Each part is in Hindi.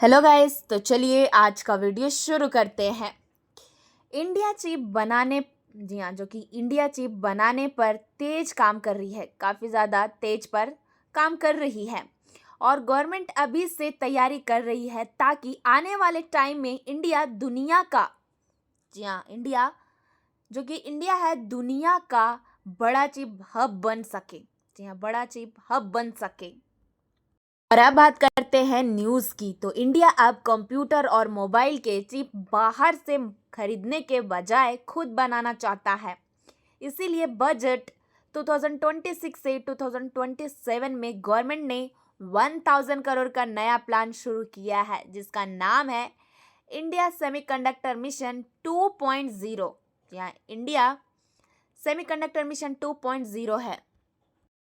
हेलो गाइस, तो चलिए आज का वीडियो शुरू करते हैं। इंडिया चिप बनाने जी हाँ, जो कि इंडिया चिप बनाने पर तेज काम कर रही है, काफ़ी ज़्यादा तेज पर काम कर रही है। और गवर्नमेंट अभी से तैयारी कर रही है ताकि आने वाले टाइम में इंडिया दुनिया का जी हाँ, इंडिया जो कि इंडिया है दुनिया का बड़ा चिप हब बन सके। जी हाँ, बड़ा चिप हब बन सके। और अब बात करते हैं न्यूज़ की। तो इंडिया अब कंप्यूटर और मोबाइल के चिप बाहर से खरीदने के बजाय खुद बनाना चाहता है। इसीलिए बजट 2026 से 2027 में गवर्नमेंट ने 1000 करोड़ का नया प्लान शुरू किया है, जिसका नाम है इंडिया सेमीकंडक्टर मिशन 2.0। यहाँ इंडिया सेमीकंडक्टर मिशन 2.0 है।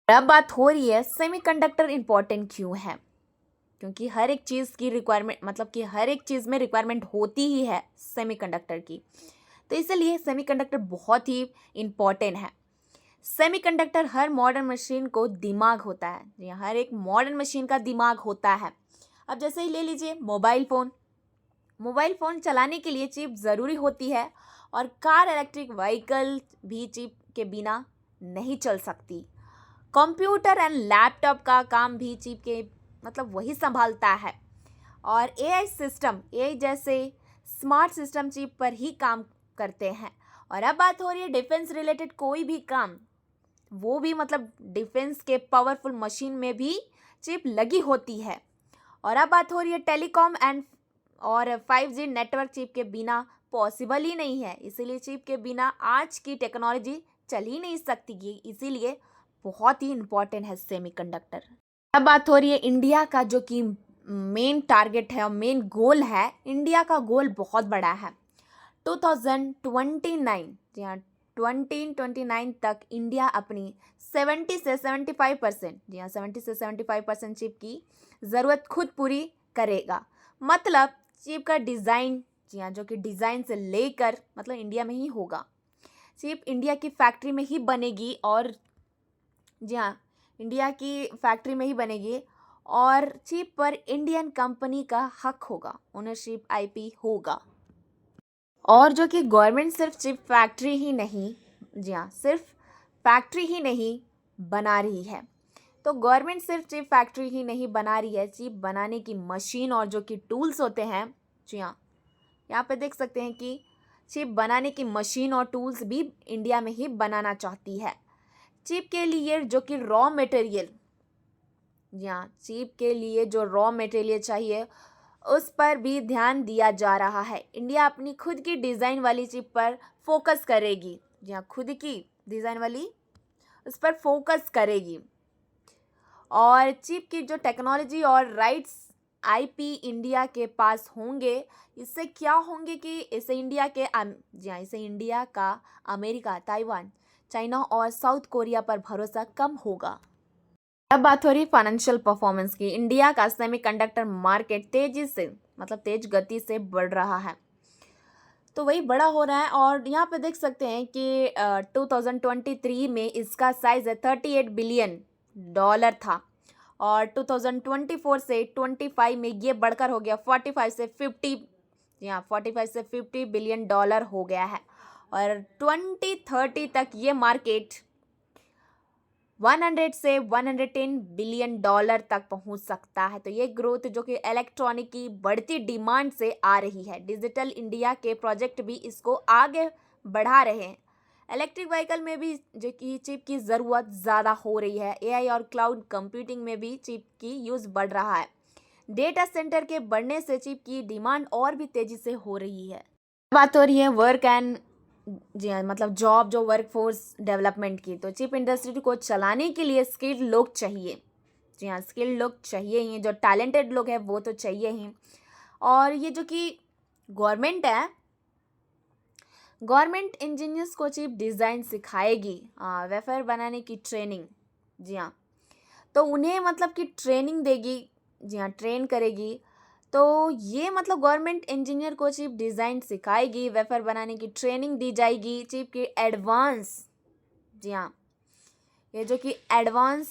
अब बात हो रही है सेमीकंडक्टर इंपॉर्टेंट क्यों है, क्योंकि हर एक चीज़ की रिक्वायरमेंट मतलब कि हर एक चीज़ में रिक्वायरमेंट होती ही है सेमीकंडक्टर की। तो इसलिए सेमीकंडक्टर बहुत ही इम्पॉर्टेंट है। सेमीकंडक्टर हर मॉडर्न मशीन को दिमाग होता है। जी हाँ, हर एक मॉडर्न मशीन का दिमाग होता है। अब जैसे ही ले लीजिए मोबाइल फ़ोन चलाने के लिए चिप ज़रूरी होती है, और कार इलेक्ट्रिक व्हीकल भी चिप के बिना नहीं चल सकती। कंप्यूटर एंड लैपटॉप का काम भी चिप के मतलब वही संभालता है। और एआई जैसे स्मार्ट सिस्टम चिप पर ही काम करते हैं। और अब बात हो रही है डिफेंस रिलेटेड कोई भी काम, वो भी मतलब डिफेंस के पावरफुल मशीन में भी चिप लगी होती है। और अब बात हो रही है टेलीकॉम एंड और 5G नेटवर्क चिप के बिना पॉसिबल ही नहीं है। इसीलिए चिप के बिना आज की टेक्नोलॉजी चल ही नहीं सकती। इसीलिए बहुत ही इम्पोर्टेंट है सेमीकंडक्टर। अब बात हो रही है इंडिया का, जो कि मेन टारगेट है और मेन गोल है। इंडिया का गोल बहुत बड़ा है। 2029 जी हाँ, 2029 तक इंडिया अपनी 70 से 75% जी हाँ, 70 से 75% चिप की ज़रूरत खुद पूरी करेगा। मतलब चिप का डिज़ाइन जी हाँ, जो कि डिज़ाइन से लेकर मतलब इंडिया में ही होगा। चिप इंडिया की फैक्ट्री में ही बनेगी, और जी हाँ, इंडिया की फैक्ट्री में ही बनेगी। और चिप पर इंडियन कंपनी का हक होगा, ओनरशिप आईपी होगा। और जो कि गवर्नमेंट सिर्फ चिप फैक्ट्री ही नहीं जी हाँ, सिर्फ फैक्ट्री ही नहीं बना रही है। तो गवर्नमेंट सिर्फ चिप फैक्ट्री ही नहीं बना रही है, चिप बनाने की मशीन और जो कि टूल्स होते हैं। जी हाँ, यहाँ पे देख सकते हैं कि चिप बनाने की मशीन और टूल्स भी इंडिया में ही बनाना चाहती है। चिप के लिए जो कि रॉ मटेरियल जी हाँ, चिप के लिए जो रॉ मटेरियल चाहिए उस पर भी ध्यान दिया जा रहा है। इंडिया अपनी खुद की डिज़ाइन वाली चिप पर फोकस करेगी। जी हाँ, खुद की डिज़ाइन वाली उस पर फोकस करेगी। और चिप की जो टेक्नोलॉजी और राइट्स आईपी इंडिया के पास होंगे। इससे क्या होंगे कि इससे इंडिया का अमेरिका, ताइवान, चाइना और साउथ कोरिया पर भरोसा कम होगा। अब बात हो रही है फाइनेंशियल परफॉर्मेंस की। इंडिया का सेमीकंडक्टर मार्केट तेज गति से बढ़ रहा है। तो वही बड़ा हो रहा है। और यहाँ पे देख सकते हैं कि 2023 में इसका साइज है $38 बिलियन था। और 2024 से 25 में ये बढ़कर हो गया 45 से 50 बिलियन डॉलर हो गया है। और 2030 तक ये मार्केट 100 से 110 बिलियन डॉलर तक पहुंच सकता है। तो ये ग्रोथ जो कि इलेक्ट्रॉनिक की बढ़ती डिमांड से आ रही है। डिजिटल इंडिया के प्रोजेक्ट भी इसको आगे बढ़ा रहे हैं। इलेक्ट्रिक व्हीकल में भी जो कि चिप की ज़रूरत ज़्यादा हो रही है। एआई और क्लाउड कंप्यूटिंग में भी चिप की यूज़ बढ़ रहा है। डेटा सेंटर के बढ़ने से चिप की डिमांड और भी तेज़ी से हो रही है। बात हो रही है वर्क एंड जी हाँ, मतलब जॉब जो वर्कफोर्स डेवलपमेंट की। तो चिप इंडस्ट्री को चलाने के लिए स्किल्ड लोग चाहिए। जी हाँ, स्किल्ड लोग चाहिए ही, जो टैलेंटेड लोग हैं वो तो चाहिए ही। और ये जो कि गवर्नमेंट है, गवर्नमेंट इंजीनियर्स को चिप डिज़ाइन सिखाएगी, वेफर बनाने की ट्रेनिंग। जी हाँ, तो उन्हें मतलब कि ट्रेनिंग देगी। जी हाँ, ट्रेन करेगी। तो ये मतलब गवर्नमेंट इंजीनियर को चिप डिज़ाइन सिखाएगी, वेफर बनाने की ट्रेनिंग दी जाएगी। चिप की एडवांस जी हाँ, ये जो कि एडवांस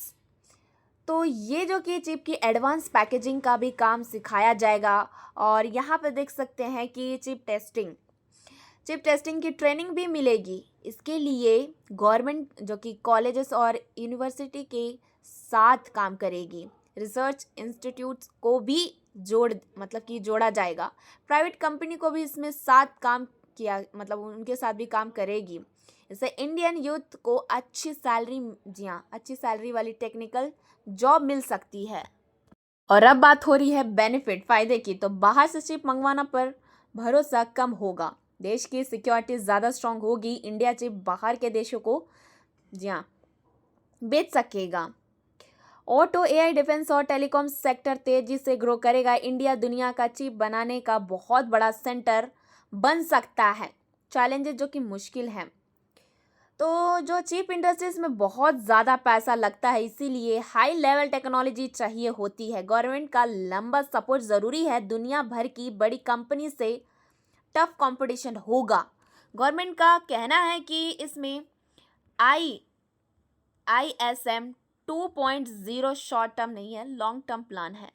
तो ये जो कि चिप की एडवांस पैकेजिंग का भी काम सिखाया जाएगा। और यहाँ पे देख सकते हैं कि चिप टेस्टिंग की ट्रेनिंग भी मिलेगी। इसके लिए गवर्नमेंट जो कि कॉलेजेस और यूनिवर्सिटी के साथ काम करेगी। रिसर्च इंस्टीट्यूट्स को भी जोड़ा जाएगा। प्राइवेट कंपनी को भी इसमें साथ काम किया, मतलब उनके साथ भी काम करेगी। इससे इंडियन यूथ को अच्छी सैलरी वाली टेक्निकल जॉब मिल सकती है। और अब बात हो रही है बेनिफिट फायदे की, तो बाहर से चिप मंगवाना पर भरोसा कम होगा। देश की सिक्योरिटी ज़्यादा स्ट्रांग होगी। इंडिया चिप बाहर के देशों को बेच सकेगा। ऑटो, एआई, डिफेंस और टेलीकॉम सेक्टर तेजी से ग्रो करेगा। इंडिया दुनिया का चिप बनाने का बहुत बड़ा सेंटर बन सकता है। चैलेंजेस जो कि मुश्किल हैं, तो जो चिप इंडस्ट्रीज में बहुत ज़्यादा पैसा लगता है, इसीलिए हाई लेवल टेक्नोलॉजी चाहिए होती है। गवर्नमेंट का लंबा सपोर्ट ज़रूरी है। दुनिया भर की बड़ी कंपनी से टफ कंपटीशन होगा। गवर्नमेंट का कहना है कि इसमें ISM 2.0 शॉर्ट टर्म नहीं है, लॉन्ग टर्म प्लान है।